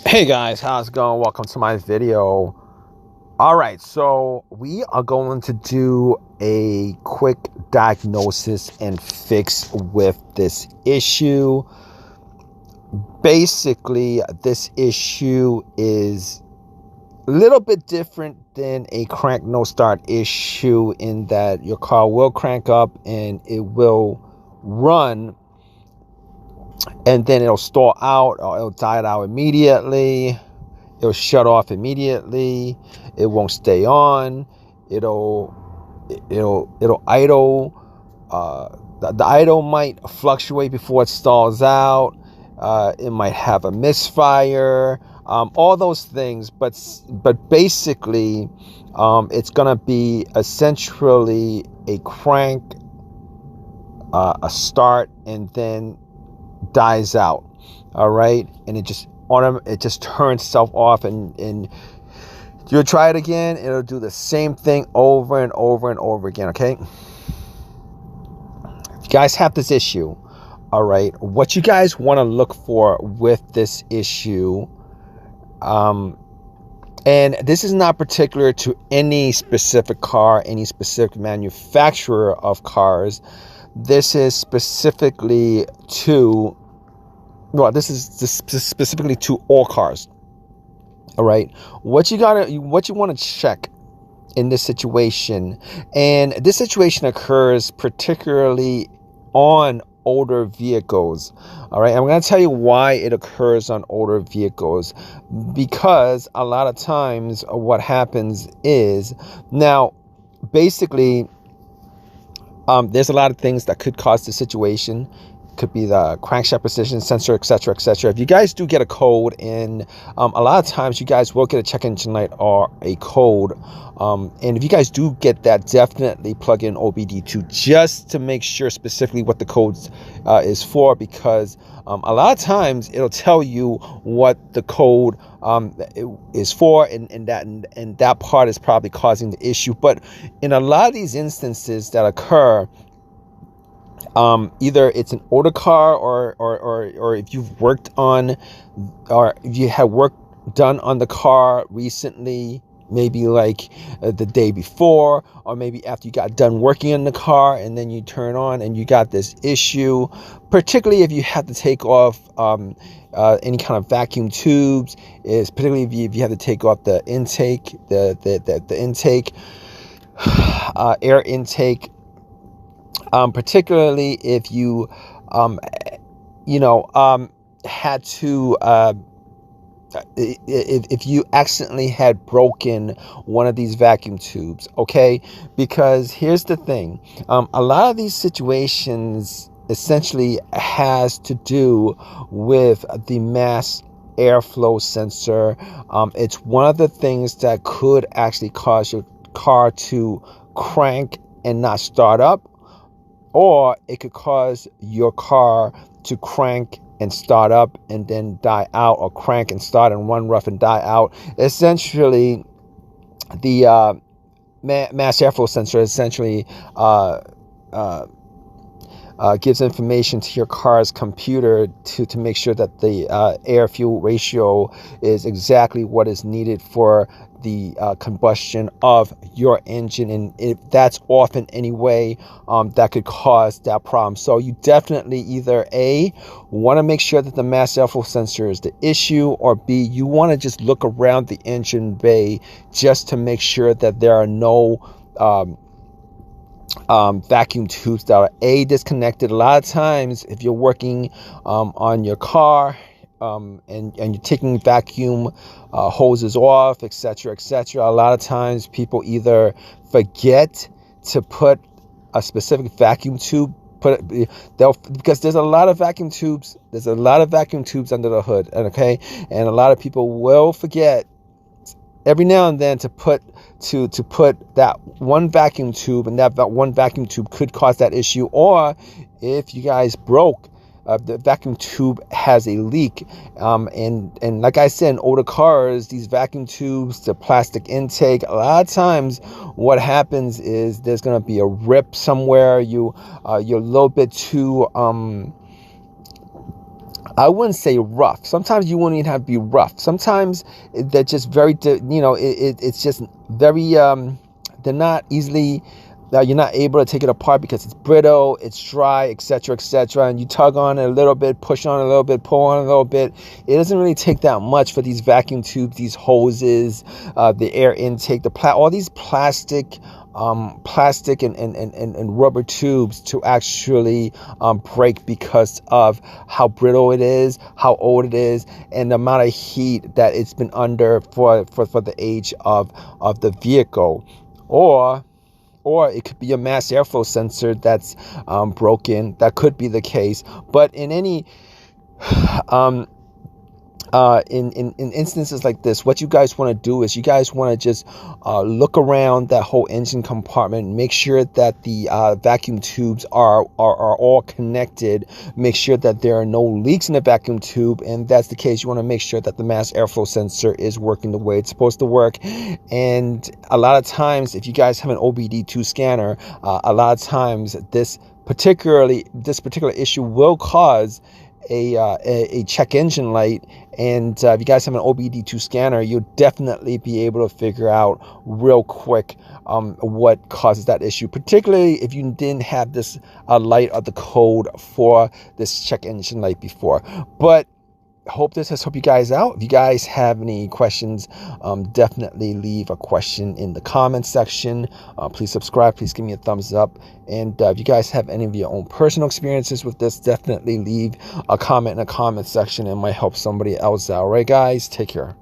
Hey guys, how's it going? Welcome to my video. All right, so we are going to do a quick diagnosis and fix with this issue. Basically, this issue is a little bit different than a crank no start issue in that your car will crank up and it will run and then it'll stall out or it'll die out immediately. It'll shut off immediately. It won't stay on. It'll idle. The idle might fluctuate before it stalls out. It might have a misfire. All those things, but basically, it's gonna be essentially a crank, a start, and then dies out. All right, and it just turns itself off, and you'll try it again. It'll do the same thing over and over and over again. Okay, you guys have this issue. All right, what you guys want to look for with this issue, and this is not particular to any specific car, any specific manufacturer of cars. This is specifically to this is specifically to all cars. All right, what you want to check in this situation, and this situation occurs particularly on older vehicles. All right, I'm going to tell you why it occurs on older vehicles, because a lot of times what happens is, now basically, there's a lot of things that could cause the situation. Could be the crankshaft position sensor, etc., etc. If you guys do get a code in, a lot of times you guys will get a check engine light or a code, and if you guys do get that, definitely plug in OBD2 just to make sure specifically what the code is for, because a lot of times it'll tell you what the code is for, and that part is probably causing the issue. But in a lot of these instances that occur, either it's an older car, or if you've worked on, or if you had work done on the car recently, maybe like the day before, or maybe after you got done working on the car and then you turn on and you got this issue, particularly if you have to take off any kind of vacuum tubes, is particularly if you have to take off the intake, the intake, air intake. Particularly if you, had to, if you accidentally had broken one of these vacuum tubes, okay? Because here's the thing, a lot of these situations essentially has to do with the mass airflow sensor. It's one of the things that could actually cause your car to crank and not start up, or it could cause your car to crank and start up and then die out, or crank and start and run rough and die out. Essentially, the mass airflow sensor essentially gives information to your car's computer to make sure that the air-fuel ratio is exactly what is needed for the combustion of your engine, and if that's off in any way, that could cause that problem. So you definitely either A, want to make sure that the mass airflow sensor is the issue, or B, you want to just look around the engine bay just to make sure that there are no vacuum tubes that are disconnected. A lot of times if you're working on your car, and you're taking vacuum hoses off, etc., etc., a lot of times people either forget to put a specific vacuum tube, because there's a lot of vacuum tubes under the hood, okay, and a lot of people will forget every now and then to put that one vacuum tube, and that one vacuum tube could cause that issue. Or if you guys broke, the vacuum tube has a leak, and like I said, in older cars, these vacuum tubes, the plastic intake, a lot of times what happens is there's going to be a rip somewhere. You're a little bit too I wouldn't say rough. Sometimes you wouldn't even have to be rough. Sometimes they're just very, it's just very, they're not easily, you're not able to take it apart because it's brittle, it's dry, etc., etc. And you tug on it a little bit, push on it a little bit, pull on it a little bit. It doesn't really take that much for these vacuum tubes, these hoses, the air intake, all these plastic and rubber tubes to actually break because of how brittle it is, how old it is, and the amount of heat that it's been under for the age of the vehicle. Or it could be a mass airflow sensor that's broken. That could be the case. But in any in instances like this, what you guys want to do is you guys want to just look around that whole engine compartment, make sure that the vacuum tubes are all connected, make sure that there are no leaks in the vacuum tube, and if that's the case, you want to make sure that the mass airflow sensor is working the way it's supposed to work. And a lot of times, if you guys have an OBD2 scanner, a lot of times this particular issue will cause a check engine light. And if you guys have an OBD2 scanner, you'll definitely be able to figure out real quick what causes that issue, particularly if you didn't have this light or the code for this check engine light before. But hope this has helped you guys out. If you guys have any questions, definitely leave a question in the comment section. Please subscribe, please give me a thumbs up, and if you guys have any of your own personal experiences with this, definitely leave a comment in the comment section. It might help somebody else out. All right, guys, take care.